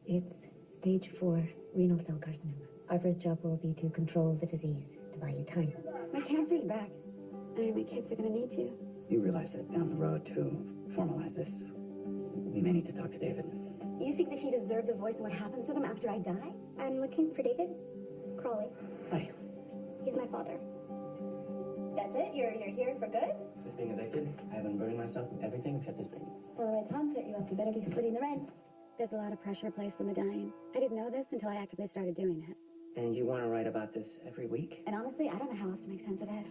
It's stage 4 renal cell carcinoma. Our first job will be to control the disease, to buy you time. My cancer's back. I mean, my kids are gonna need you. You realize that down the road, to formalize this, we may need to talk to David. You think that he deserves a voice in what happens to them after I die? I'm looking for David Crawley. Hi. He's my father. That's it? You're here for good? Since being evicted, I have been burning myself with everything except this baby. Well, the way Tom set you up, you better be splitting the rent. There's a lot of pressure placed on the dying. I didn't know this until I actively started doing it. And you want to write about this every week? And honestly, I don't know how else to make sense of it.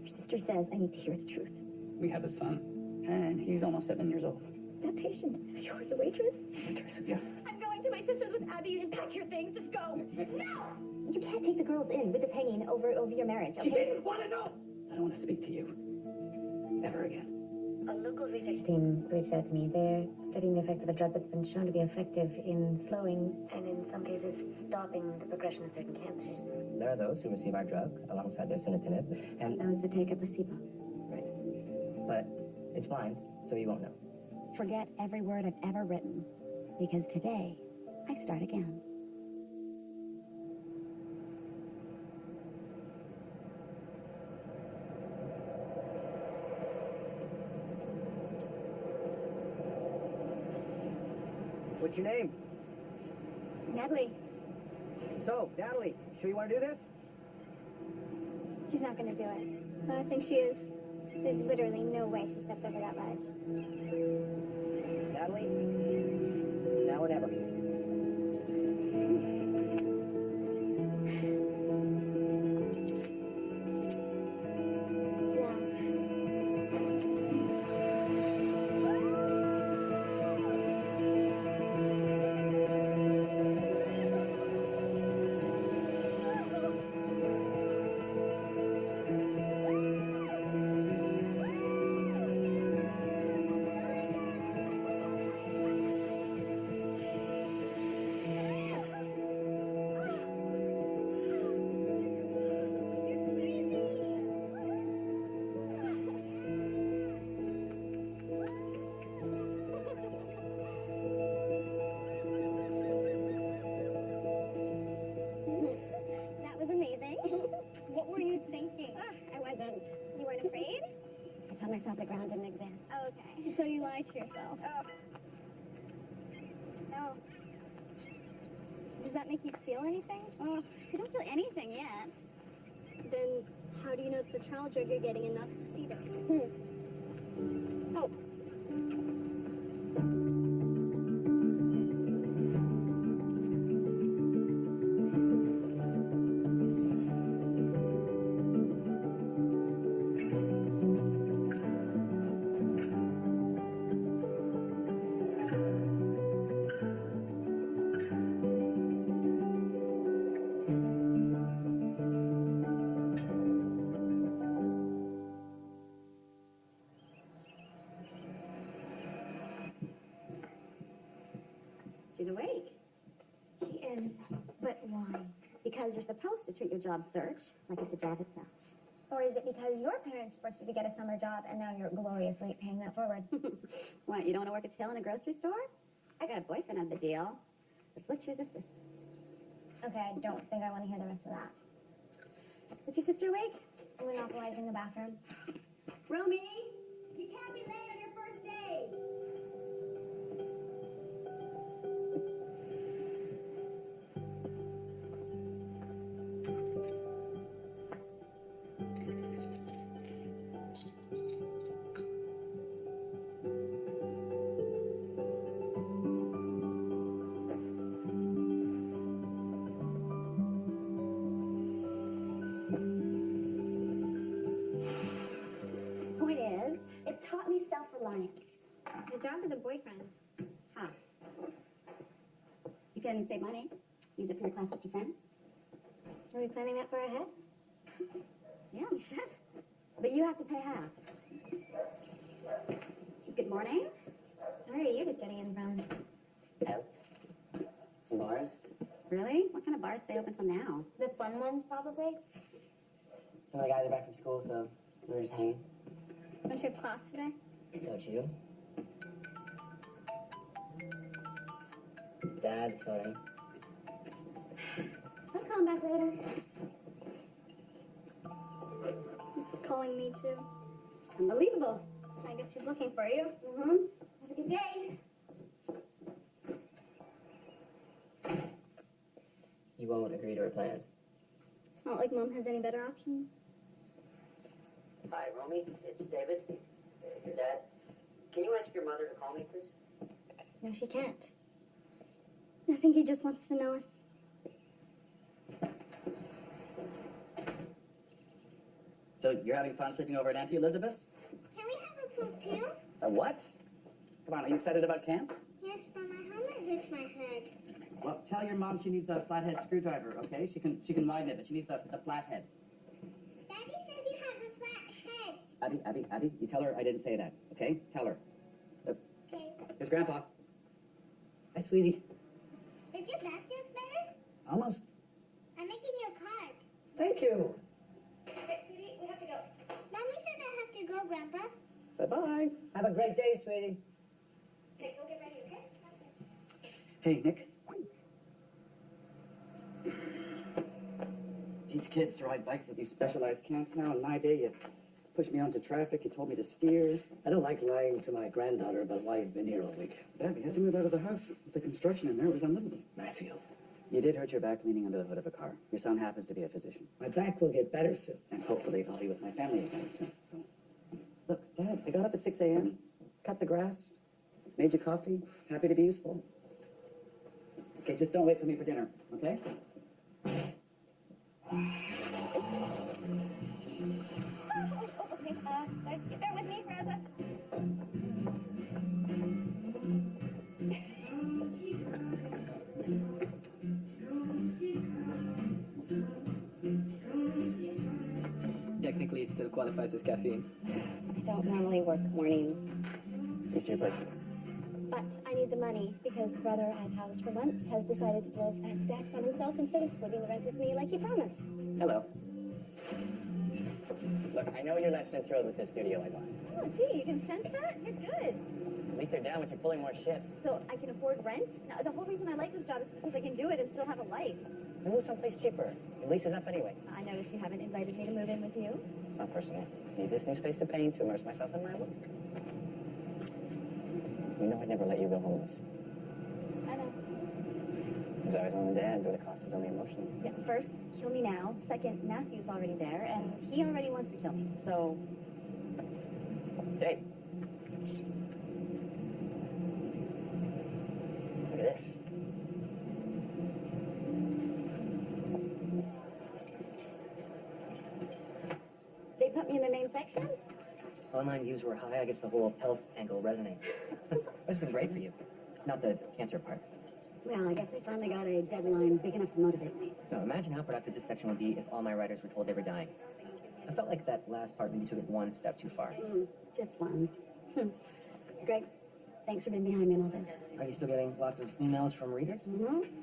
Your sister says I need to hear the truth. We have a son, and he's almost 7 years old. That patient of yours, the waitress? Waitress, yeah. I'm going to my sister's with Abby. You didn't pack your things. Just go. No! You can't take the girls in with this hanging over your marriage, okay? She didn't want to know! I don't want to speak to you. Ever again. A local research team reached out to me. They're studying the effects of a drug that's been shown to be effective in slowing and in some cases stopping the progression of certain cancers. There are those who receive our drug alongside their sunitinib, and... Those that take a placebo. Right. But it's blind, so you won't know. Forget every word I've ever written, because today, I start again. What's your name? Natalie, So, Natalie, sure you want to do this? she's not going to do it. But I think she is. There's literally no way she steps over that ledge. Natalie, it's now or never. That was amazing. What were you thinking? I wasn't. You weren't afraid? I told myself the ground didn't exist. Oh, okay. So you lied to yourself. Oh. Does that make you feel anything? Oh, I don't feel anything yet. Then how do you know it's the trial drug you're getting enough placebo? Oh. She's awake. She is. But why? Because you're supposed to treat your job search like it's a job itself. Or is it because your parents forced you to get a summer job and now you're gloriously paying that forward? What, you don't want to work a till in a grocery store? I got a boyfriend on the deal. The butcher's assistant. Okay, I don't think I want to hear the rest of that. Is your sister awake? I'm monopolizing the bathroom. Romy? You can't be late on your first day! Point is, it taught me self-reliance. The job or the boyfriend? Huh. You can save money. Use it for your class with your friends. Are we planning that far ahead? Yeah, we should. But you have to pay half. Good morning. Where are you just getting in from? Out. Some bars. Really? What kind of bars stay open till now? The fun ones, probably. Some of the guys are back from school, so we're just hanging. Don't you have class today? Don't you? Dad's funny. I'll call him back later. He's calling me too. Unbelievable. I guess he's looking for you. Mm-hmm. Have a good day. You won't agree to her plans. It's not like Mom has any better options. Hi, Romy. It's David. Your dad. Can you ask your mother to call me, please? No, she can't. I think he just wants to know us. So you're having fun sleeping over at Auntie Elizabeth's? Can we have a poop too? A what? Come on, are you excited about camp? Yes, but my helmet hits my head. Well, tell your mom she needs a flathead screwdriver, okay? She can widen it, but she needs the flathead. Daddy said you have a flat head. Abby, you tell her I didn't say that, okay? Tell her. Okay. Here's Grandpa. Hi, sweetie. Is your basket better? Almost. I'm making you a card. Thank you. Okay, sweetie, we have to go. Mommy said I have to go, Grandpa. Bye-bye. Have a great day, sweetie. Okay, go get ready, okay? Hey, Nick. Teach kids to ride bikes at these specialized camps now. In my day, you pushed me onto traffic, you told me to steer. I don't like lying to my granddaughter about why you've been here all week. Yeah, we had to move out of the house. With the construction in there, it was unlivable. Matthew, You did hurt your back leaning under the hood of a car. Your son happens to be a physician. my back will get better soon. And hopefully I'll be with my family again soon. So, look, Dad, I got up at 6 a.m., cut the grass, made you coffee, happy to be useful. Okay, just don't wait for me for dinner, okay? Okay, sorry. Bear with me, Rosa. Technically, it still qualifies as caffeine. I don't normally work mornings, It's your place. but I need the money because the brother I've housed for months has decided to blow fat stacks on himself instead of splitting the rent with me like he promised. Hello. Look, I know you're less than thrilled with this studio I bought. Oh, gee, you can sense that? You're good. At least they're down, but you're pulling more shifts. So I can afford rent? Now, the whole reason I like this job is because I can do it and still have a life. Then move someplace cheaper. Your lease is up anyway. I noticed you haven't invited me to move in with you. It's not personal. I need this new space to paint, to immerse myself in my work. You know I'd never let you go homeless. I know. There's always mom and dads where the cost is only emotional. Yeah, first, kill me now. Second, Matthew's already there, and he already wants to kill me. So, Dave. Look at this. they put me in the main section? Online views were high. I guess the whole health angle resonates. It's been great for you. Not the cancer part. Well, I guess I finally got a deadline big enough to motivate me. Now, imagine how productive this section would be if all my writers were told they were dying. I felt like that last part maybe took it one step too far. Just one. Greg, thanks for being behind me in all this. Are you still getting lots of emails from readers?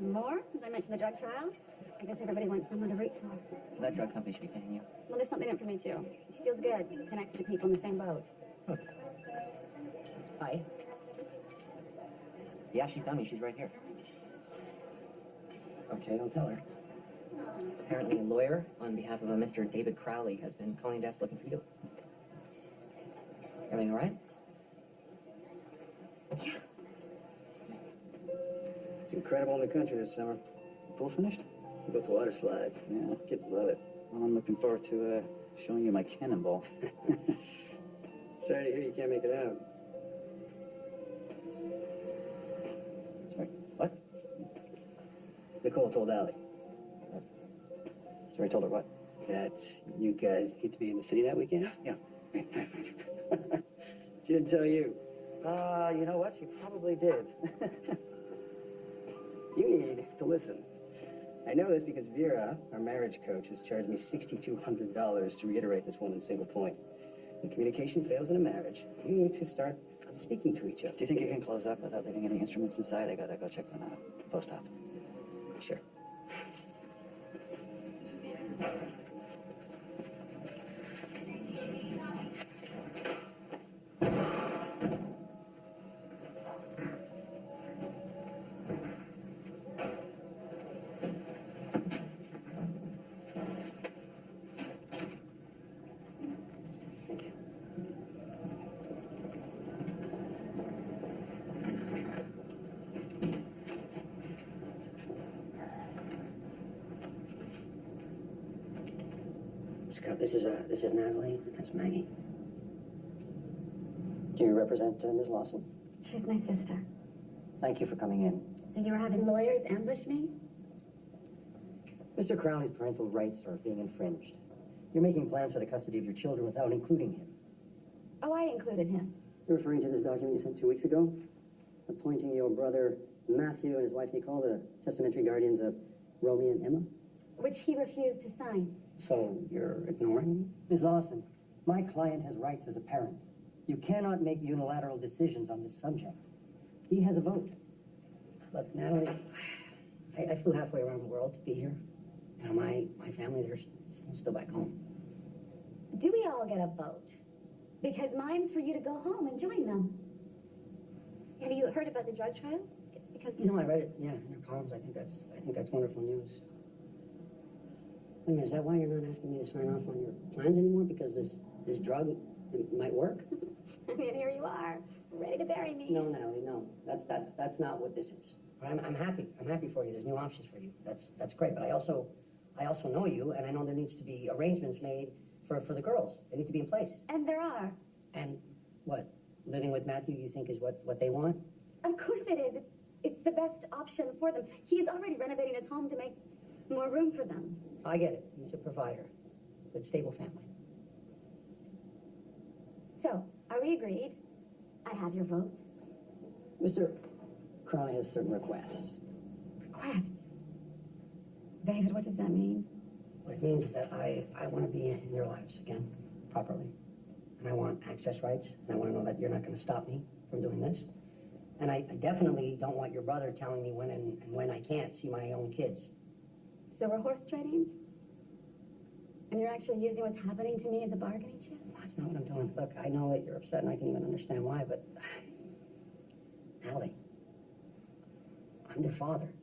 More? Since I mentioned the drug trial? I guess everybody wants someone to root for. That drug company should be paying you. Well, there's something in it for me, too. Feels good, connected to people in the same boat. Hi. Yeah, she found me. She's right here. Okay, I'll tell her. Apparently a lawyer on behalf of a Mr. David Crowley has been calling desk looking for you. Everything all right? It's incredible in the country this summer. Pool finished? We built a water slide. Yeah, kids love it. Well, I'm looking forward to showing you my cannonball. Sorry to hear you can't make it out. Sorry, what? Nicole told Allie. Sorry, told her what? That you guys need to be in the city that weekend? Yeah. She didn't tell you. You know what? She probably did. You need to listen. I know this because Vera, our marriage coach, has charged me $6,200 to reiterate this woman's single point. When communication fails in a marriage, you need to start speaking to each other. Do you think you can close up without leaving any instruments inside? I gotta go check them out. Post op. Sure. Scott, this is Natalie. That's Maggie. Do you represent Ms. Lawson? She's my sister. Thank you for coming in. So you were having lawyers ambush me? Mr. Crowley's parental rights are being infringed. You're making plans for the custody of your children without including him. Oh, I included him. You're referring to this document you sent 2 weeks ago? Appointing your brother Matthew and his wife Nicole the testamentary guardians of Romy and Emma? Which he refused to sign. So you're ignoring me? Ms. Lawson, my client has rights as a parent. You cannot make unilateral decisions on this subject. He has a vote. Look, Natalie, I flew halfway around the world to be here. You know, my family, they're still back home. Do we all get a vote? Because mine's for you to go home and join them. Have you heard about the drug trial? Because You know, I read it, yeah, in your columns. I think that's wonderful news. Wait a minute, is that why you're not asking me to sign off on your plans anymore? Because this drug, it might work? I mean, here you are, ready to bury me. No, Natalie, no. That's not what this is. But I'm happy. I'm happy for you. There's new options for you. That's great. But I also know you, and I know there needs to be arrangements made for the girls. They need to be in place. And there are. And what? Living with Matthew, you think is what they want? Of course it is. It's the best option for them. He's already renovating his home to make more room for them. I get it. He's a provider. Good, stable family. So, are we agreed? I have your vote. Mr. Crowley has certain requests. Requests? David, what does that mean? What it means is that I want to be in their lives again, properly. And I want access rights, and I want to know that you're not going to stop me from doing this. And I definitely don't want your brother telling me when and when I can't see my own kids. So we're horse trading? And you're actually using what's happening to me as a bargaining chip? That's not what I'm doing. Look, I know that you're upset, and I can even understand why, but... Natalie, I'm their father.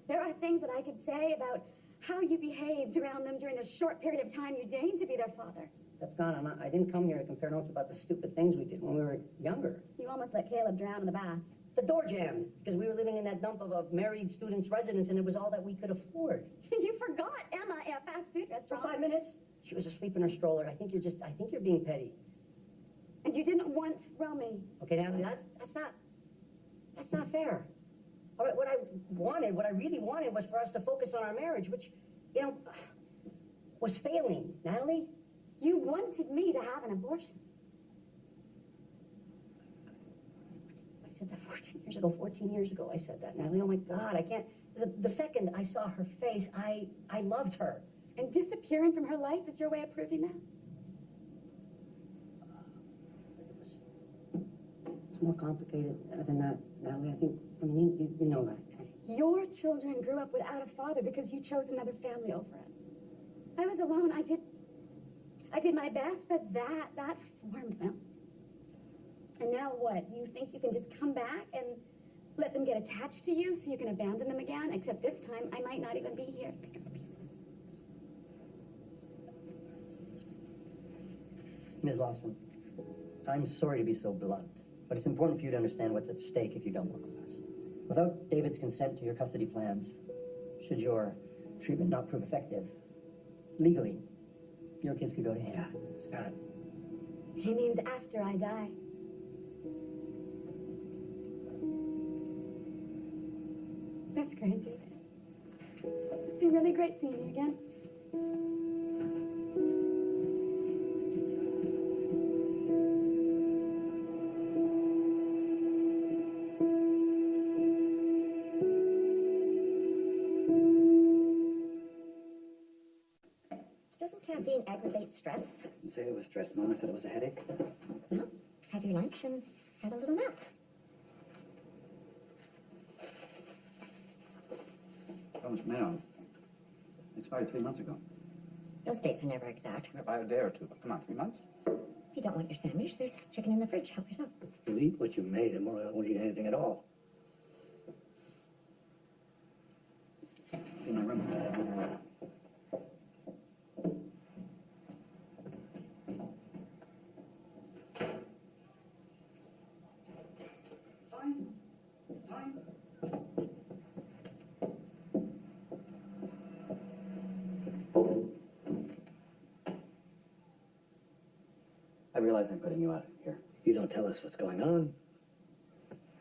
There are things that I could say about how you behaved around them during the short period of time you deigned to be their father. That's gone. I didn't come here to compare notes about the stupid things we did when we were younger. You almost let Caleb drown in the bath. The door jammed because we were living in that dump of a married student's residence, and it was all that we could afford. You forgot Emma at a fast food For restaurant. 5 minutes, she was asleep in her stroller. I think you're being petty. And you didn't want Romy. Okay, Natalie, that's not fair. All right, what I really wanted was for us to focus on our marriage, which, you know, was failing. Natalie? You wanted me to have an abortion. I said that 14 years ago I said that, Natalie. Oh my God, I can't. The second I saw her face, I loved her. And disappearing from her life is your way of proving that? It's more complicated than that, Natalie. I mean, you know that. Your children grew up without a father because you chose another family over us. I was alone. I did my best, but that formed them. And now what? You think you can just come back and let them get attached to you so you can abandon them again? Except this time, I might not even be here to pick up the pieces. Ms. Lawson, I'm sorry to be so blunt, but it's important for you to understand what's at stake if you don't work with us. Without David's consent to your custody plans, should your treatment not prove effective, legally, your kids could go to him. Scott. He means after I die. That's great, David. It's been really great seeing you again. Doesn't caffeine aggravate stress? I didn't say it was stress, Mom. I said it was a headache. Well, have your lunch and have a little nap. Rome's mail. Expired 3 months ago. Those dates are never exact. By a day or two. Come on, 3 months? If you don't want your sandwich, there's chicken in the fridge. Help yourself. You'll eat what you made, and more I won't eat anything at all. In my room. realize I'm putting you out here. You don't tell us what's going on.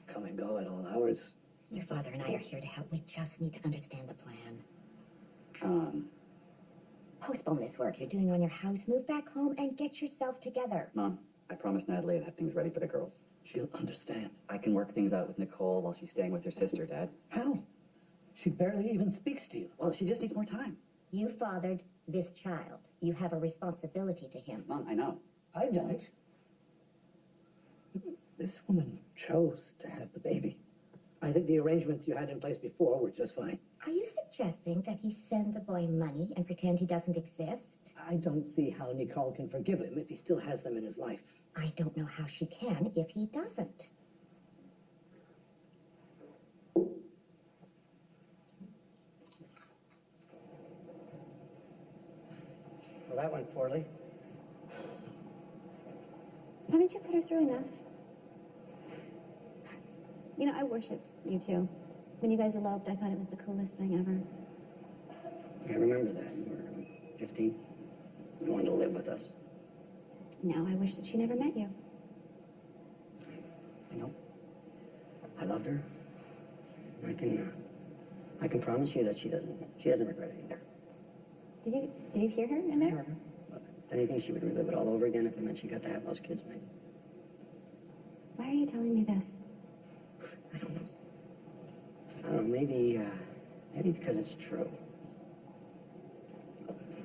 Come and go at all hours. Your father and I are here to help. We just need to understand the plan. Postpone this work you're doing on your house, move back home, and get yourself together. Mom, I promised Natalie that thing's ready for the girls. She'll understand. I can work things out with Nicole while she's staying with her sister, Dad. How? She barely even speaks to you. Well, she just needs more time. You fathered this child. You have a responsibility to him. Mom, I know. I don't. This woman chose to have the baby. I think the arrangements you had in place before were just fine. Are you suggesting that he send the boy money and pretend he doesn't exist? I don't see how Nicole can forgive him if he still has them in his life. I don't know how she can if he doesn't. Well, that went poorly. Haven't you put her through enough? You know, I worshipped you two. When you guys eloped, I thought it was the coolest thing ever. I remember that. You were 15. You wanted to live with us. Now I wish that she never met you. I know. I loved her. I can promise you that she doesn't regret it either. Did you hear her in there? But if anything, she would relive it all over again if it meant she got to have those kids, maybe. Why are you telling me this? I don't know. Maybe because it's true.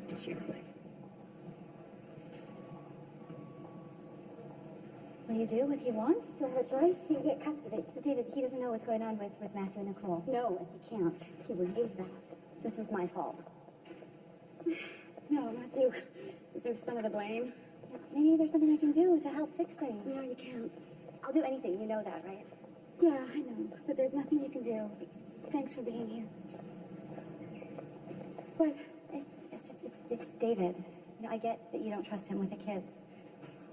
It's your life. Will you do what he wants? Still have a choice. You get custody. So, David, he doesn't know what's going on with Matthew and Nicole. No, and he can't. He will use that. This is my fault. No, Matthew deserves some of the blame. Maybe there's something I can do to help fix things. No, you can't. I'll do anything. You know that, right? Yeah, I know. But there's nothing you can do. Thanks for being here. What? It's David. You know, I get that you don't trust him with the kids.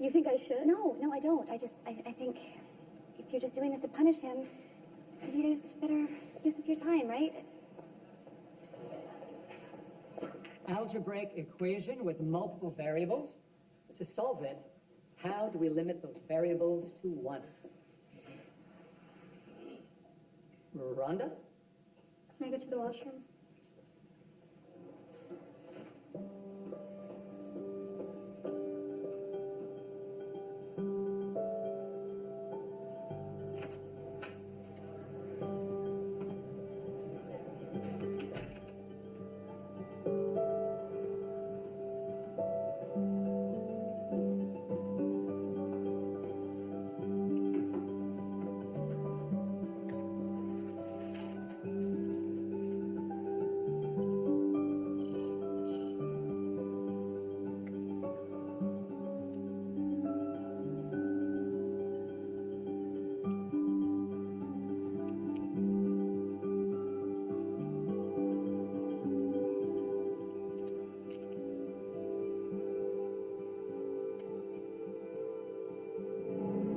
You think I should? No, I don't. I think if you're just doing this to punish him, maybe there's better use of your time, right? Algebraic equation with multiple variables. To solve it, how do we limit those variables to 1? Rhonda? Can I go to the washroom?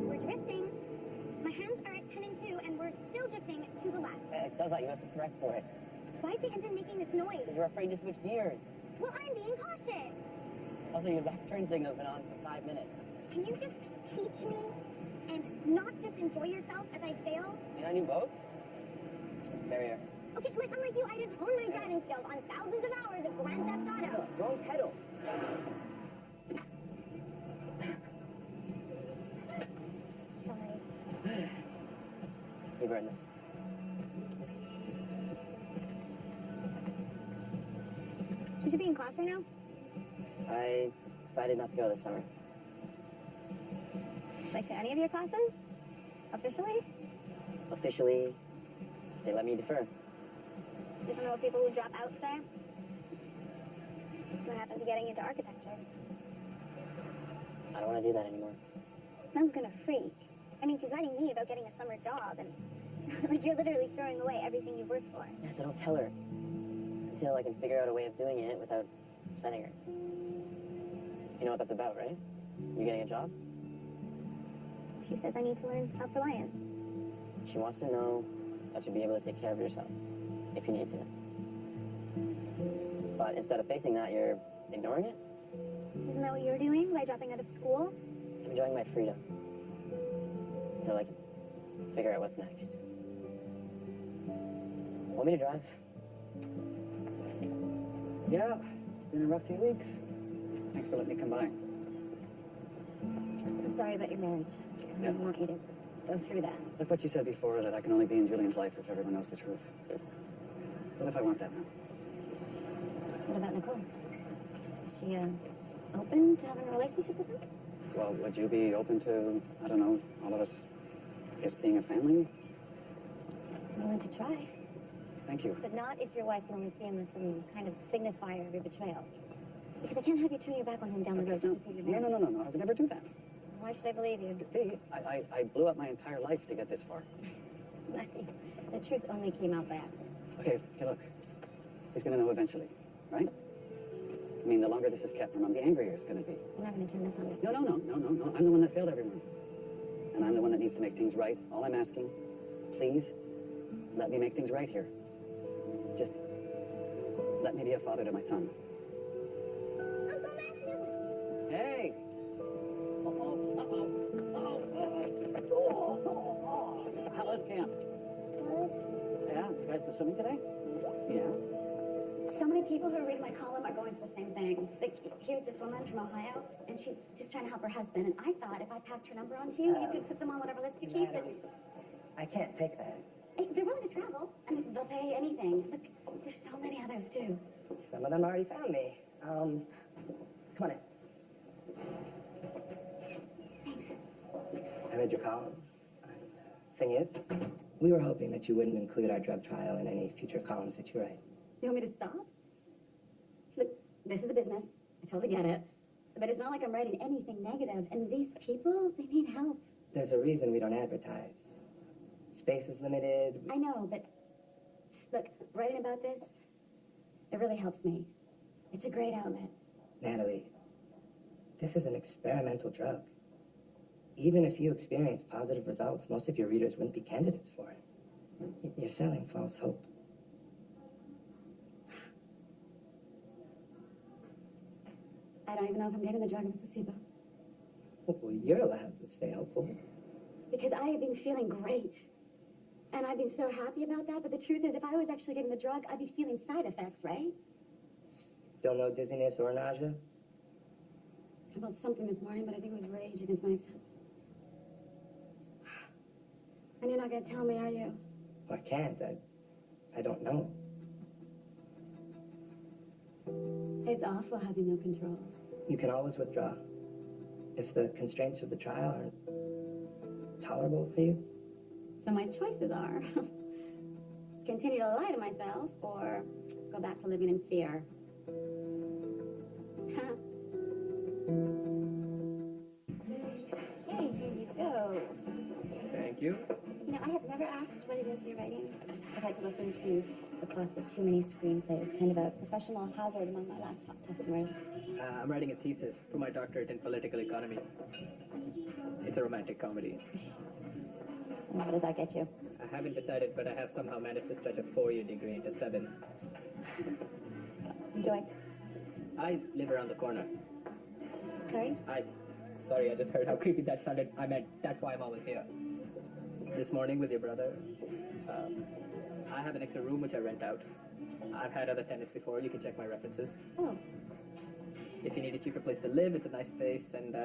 We're drifting. My hands are at 10 and 2, and we're still drifting to the left. It does that. You have to correct for it. Why is the engine making this noise? You're afraid to switch gears. Well, I'm being cautious. Also, your left turn signal's been on for 5 minutes. Can you just teach me and not just enjoy yourself as I fail? You know, I knew both. Barrier. Okay, like unlike you, I didn't hone my driving skills on thousands of hours of Grand Theft Auto. Wrong pedal. Sorry. You've earned this. Should you be in class right now? I decided not to go this summer. Like to any of your classes? Officially? Officially, they let me defer. Isn't that what people who drop out say? What happened to getting into architecture? I don't want to do that anymore. Mom's gonna freak. I mean, she's writing me about getting a summer job, and like you're literally throwing away everything you've worked for. Yeah, so don't tell her. Until I can figure out a way of doing it without upsetting her. You know what that's about, right? You getting a job? She says I need to learn self-reliance. She wants to know that you'll be able to take care of yourself, if you need to. But instead of facing that, you're ignoring it? Isn't that what you're doing by dropping out of school? I'm enjoying my freedom. So I can figure out what's next. Want me to drive? Yeah, it's been a rough few weeks. Thanks for letting me come by. I'm sorry about your marriage. I Yeah. didn't want you to go through that. Look what you said before, that I can only be in Julian's life if everyone knows the truth. What if I want that now? What about Nicole? Is she, open to having a relationship with him? Well, would you be open to, I don't know, all of us, I guess, being a family? I'm willing to try. Thank you. But not if your wife can only see him as some kind of signifier of your betrayal. Because I can't have you turn your back on him down the road just to save your marriage. No. I would never do that. Why should I believe you? I blew up my entire life to get this far. The truth only came out by accident. Okay, look. He's gonna know eventually, right? I mean, the longer this is kept from him, the angrier it's gonna be. You're not going to turn this on me. No. I'm the one that failed everyone. And I'm the one that needs to make things right. All I'm asking, please, let me make things right here. Just let me be a father to my son. Uncle Matthew! Hey! How was camp? Yeah, you guys go swimming today? Yeah. So many people who are reading my column are going to the same thing. Like, here's this woman from Ohio, and she's just trying to help her husband. And I thought if I passed her number on to you, you could put them on whatever list you keep. And I can't take that. hey, they're willing to travel. I mean, they'll pay anything. Look, there's so many others too. Some of them already found me. Come on in. Thanks. I read your column. Thing is, we were hoping that you wouldn't include our drug trial in any future columns that you write. You want me to stop? Look, this is a business. I totally get it. But it's not like I'm writing anything negative. And these people, they need help. There's a reason we don't advertise. Space is limited. I know, but look, writing about this, it really helps me. It's a great outlet. Natalie, this is an experimental drug. Even if you experience positive results, most of your readers wouldn't be candidates for it. You're selling false hope. I don't even know if I'm getting the drug or the placebo. Well, you're allowed to stay hopeful. Because I have been feeling great. And I've been so happy about that. But the truth is, if I was actually getting the drug, I'd be feeling side effects, right? Still no dizziness or nausea? I felt something this morning, but I think it was rage against my ex-husband. And you're not going to tell me, are you? Well, I can't. I don't know. It's awful having no control. You can always withdraw. If the constraints of the trial aren't tolerable for you. So my choices are continue to lie to myself or go back to living in fear. Hey, here you go. Thank you. You know, I have never asked what it is you're writing. I've had to listen to the plots of too many screenplays, kind of a professional hazard among my laptop customers. I'm writing a thesis for my doctorate in political economy. It's a romantic comedy. And what does that get you? I haven't decided, but I have somehow managed to stretch a 4-year degree into 7. Enjoy. I live around the corner. Sorry? Sorry, I just heard how creepy that sounded. I meant, that's why I'm always here. This morning with your brother, I have an extra room which I rent out. I've had other tenants before. You can check my references. Oh, If you need a cheaper place to live, it's a nice space, and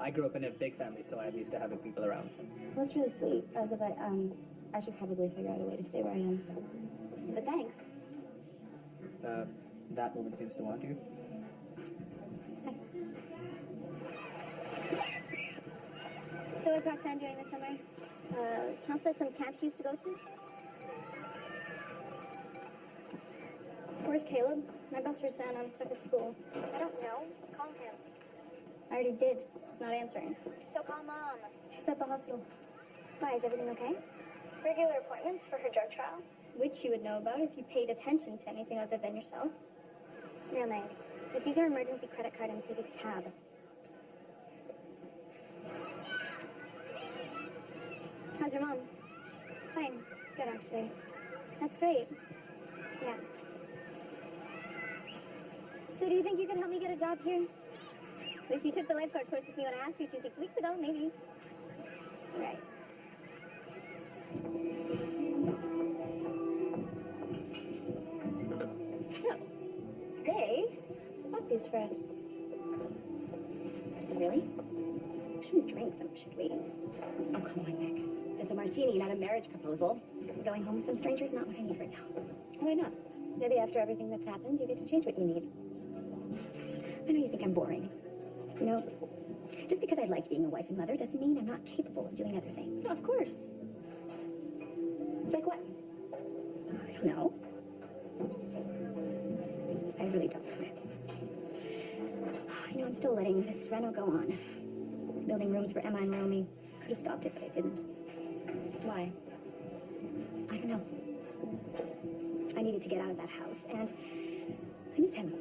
I grew up in a big family, so I'm used to having people around. well, that's really sweet. I should probably figure out a way to stay where I am. But thanks. That woman seems to want you. So what's Roxanne doing this summer? Counts as some camps she used to go to? Where's Caleb? My best friend said I'm stuck at school. I don't know. Call him. I already did. He's not answering. So call Mom. She's at the hospital. Why, is everything okay? Regular appointments for her drug trial. Which you would know about if you paid attention to anything other than yourself. Real nice. Just use your emergency credit card and take a tab. How's your mom? Fine. Good, actually. That's great. Yeah. So do you think you could help me get a job here? If you took the lifeguard course with me when I asked you to 6 weeks ago, maybe. Right. So, they bought these for us. Really? We shouldn't drink them, should we? Oh, come on, Nick. It's a martini, not a marriage proposal. Going home with some stranger's not what I need right now. Why not? Maybe after everything that's happened, you get to change what you need. I know you think I'm boring. You know, just because I like being a wife and mother doesn't mean I'm not capable of doing other things. No, of course. Like what? I don't know. I really don't. You know, I'm still letting this reno go on. Building rooms for Emma and Romy. Could have stopped it, but I didn't. Why? I don't know. I needed to get out of that house, and I miss him.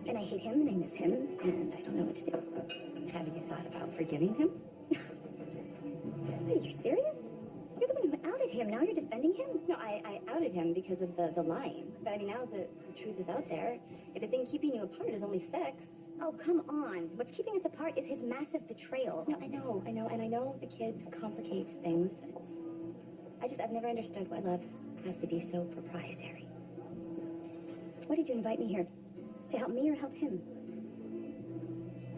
And I hate him, and I miss him, and I don't know what to do. Have you thought about forgiving him? Wait, you're serious? You're the one who outed him. Now you're defending him? No, I outed him because of the lying. But I mean, now the truth is out there. If the thing keeping you apart is only sex. Oh, come on. What's keeping us apart is his massive betrayal. No, I know, and I know the kid complicates things. I've never understood why love has to be so proprietary. Why did you invite me here? To help me or help him?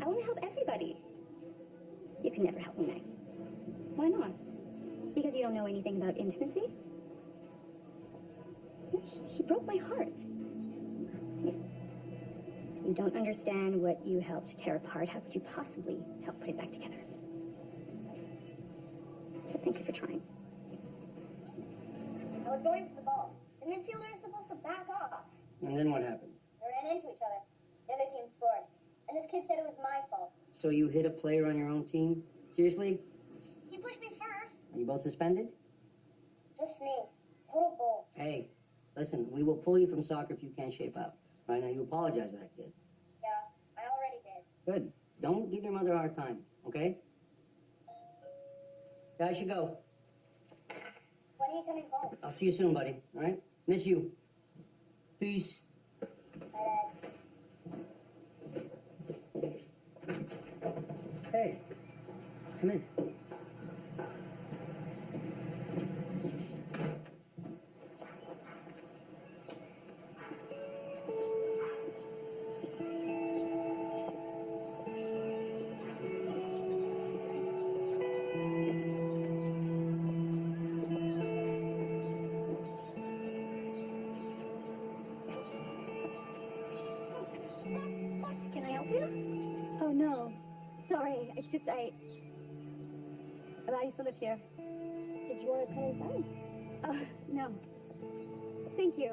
I want to help everybody. You can never help me, Meg. Why not? Because you don't know anything about intimacy? He broke my heart. You don't understand what you helped tear apart. How could you possibly help put it back together? But thank you for trying. I was going for the ball. The midfielder is supposed to back off. And then what happened? We ran into each other. The other team scored. And this kid said it was my fault. So you hit a player on your own team? Seriously? He pushed me first. Are you both suspended? Just me. Total bull. Hey, listen, we will pull you from soccer if you can't shape up. Right now, you apologize to that kid. Yeah, I already did. Good. Don't give your mother a hard time, okay? Yeah, I should go. When are you coming home? I'll see you soon, buddy. All right? Miss you. Peace. Bye, Dad. Hey, come in. Can I help you? Oh, no. Sorry. It's just I used to live here. Did you want to come inside? Oh, no. Thank you.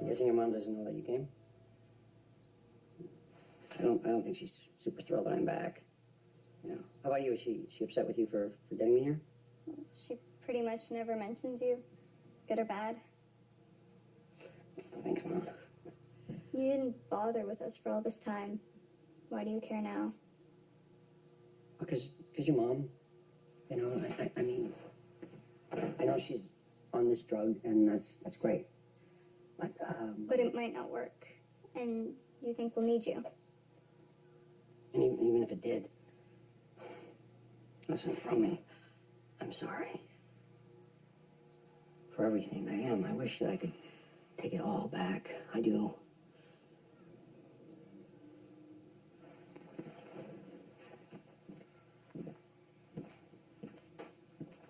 I'm guessing your mom doesn't know that you came? I don't think she's super thrilled that I'm back. You know. How about you? Is she upset with you for getting me here? She pretty much never mentions you, good or bad. Thanks, Mom. You didn't bother with us for all this time. Why do you care now? Because your mom, you know, I mean, I know she's on this drug, and that's great. But it might not work, and you think we'll need you. And even if it did, listen, Romy, I'm sorry for everything. I am. I wish that I could take it all back. I do.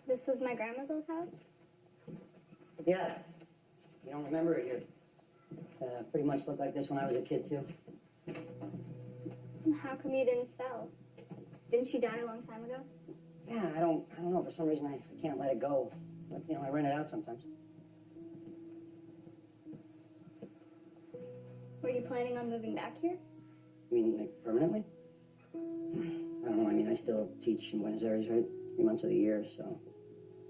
This was my grandma's old house? Yeah. You don't remember it here. Pretty much looked like this when I was a kid, too. How come you didn't sell? Didn't she die a long time ago? Yeah, I don't know. For some reason, I can't let it go. But, you know, I rent it out sometimes. Were you planning on moving back here? You mean, like, permanently? I don't know. I mean, I still teach in Buenos Aires, right? 3 months of the year, so...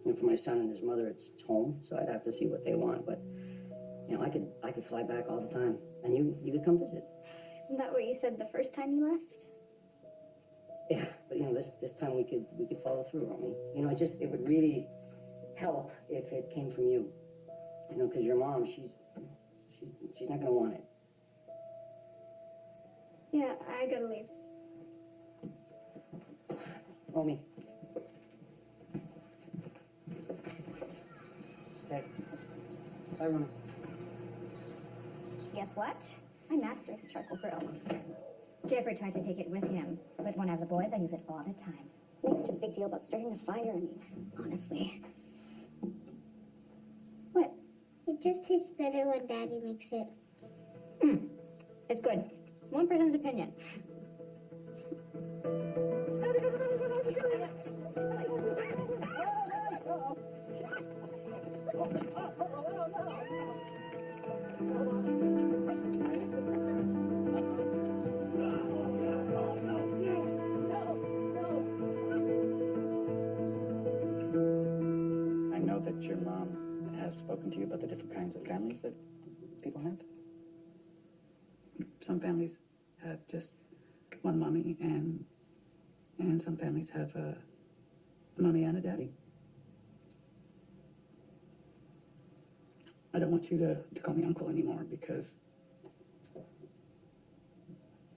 And for my son and his mother, it's home, so I'd have to see what they want. But, you know, I could fly back all the time. And you could come visit. Isn't that what you said the first time you left? Yeah, but this time we could follow through, Romy. It would really help if it came from you. Because your mom, she's not gonna want it. Yeah, I gotta leave. Romy. Okay. Bye, Romy. Guess what? I mastered the charcoal grill. Jeffrey tried to take it with him, but when I have the boys, I use it all the time. Make such a big deal about starting a fire. I mean, honestly. What? It just tastes better when Daddy makes it. It's good. One person's opinion. I know that your mom has spoken to you about the different kinds of families that people have. Some families have just one mommy, and some families have a mommy and a daddy. I don't want you to call me uncle anymore because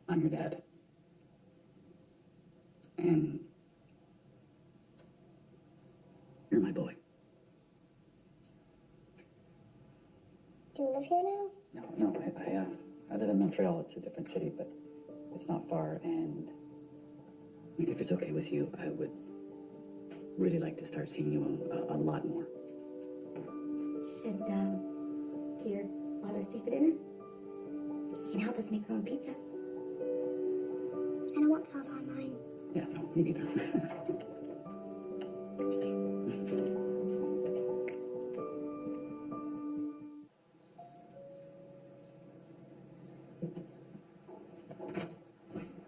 I'm your dad. And you're my boy. Do you live here now? No, I live in Montreal. It's a different city, but it's not far. And if it's okay with you, I would really like to start seeing you a lot more. Should, Peter bother stay for dinner? He can help us make our own pizza. I don't want sauce on mine. Yeah, no, me neither.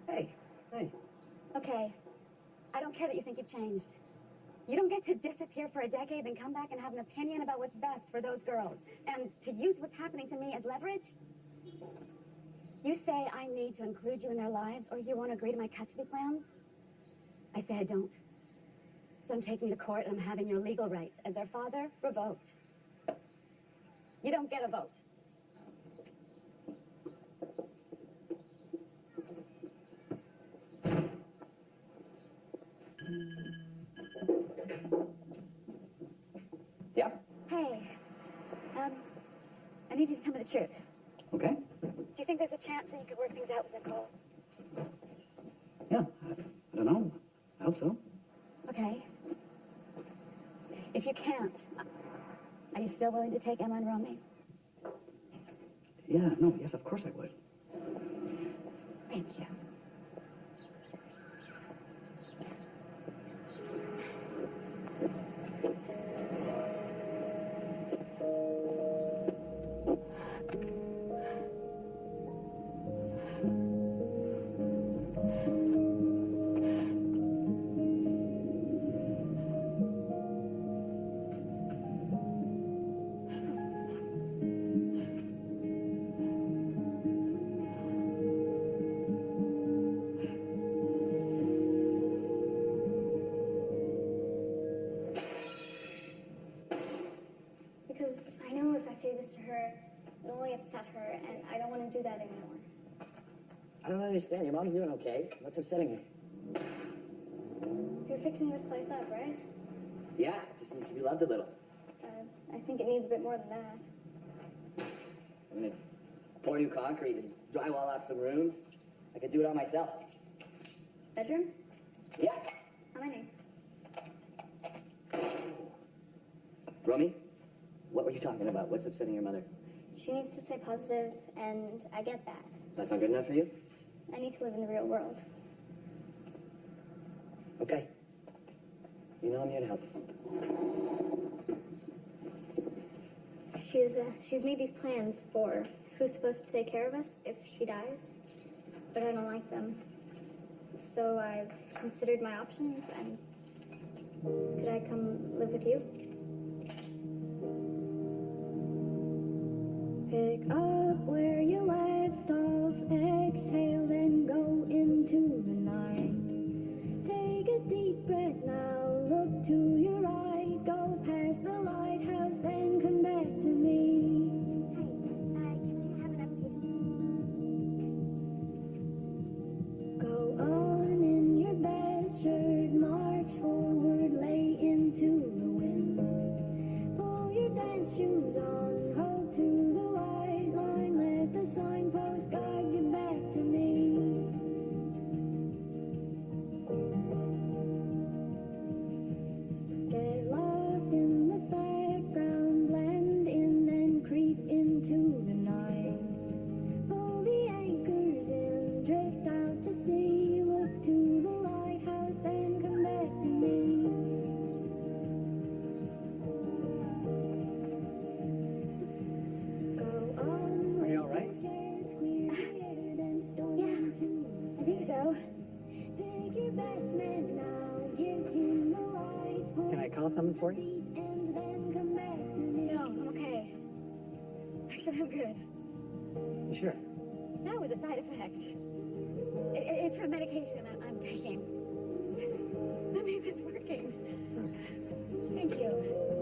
Hey. Okay, I don't care that you think you've changed. You don't get to disappear for a decade, then come back and have an opinion about what's best for those girls. And to use what's happening to me as leverage? You say I need to include you in their lives, or you won't agree to my custody plans? I say I don't. So I'm taking you to court, and I'm having your legal rights as their father revoked. You don't get a vote. Yeah, Hey, I need you to tell me the truth. okay. Do you think there's a chance that you could work things out with Nicole? Yeah, I don't know. I hope so. Okay. If you can't, are you still willing to take Emma and Romy? Yeah, no, yes, of course I would. Thank you. Because I know if I say this to her, it'll only upset her, and I don't want to do that anymore. I don't understand. Your mom's doing okay. What's upsetting her? You're fixing this place up, right? Yeah, it just needs to be loved a little. I think it needs a bit more than that. I'm gonna pour new concrete and drywall off some rooms. I could do it all myself. Bedrooms? Yeah. How many? Romy, what were you talking about? What's upsetting your mother? She needs to stay positive, and I get that. That's not good enough for you? I need to live in the real world. Okay. You know I'm here to help. She's made these plans for who's supposed to take care of us if she dies, but I don't like them. So I've considered my options, and could I come live with you? Pick up where you left off, exhale, then go into the night. something for you? No, I'm okay. Actually, I'm good. You sure? That was a side effect. It's from medication I'm taking. That means it's working. Thank you.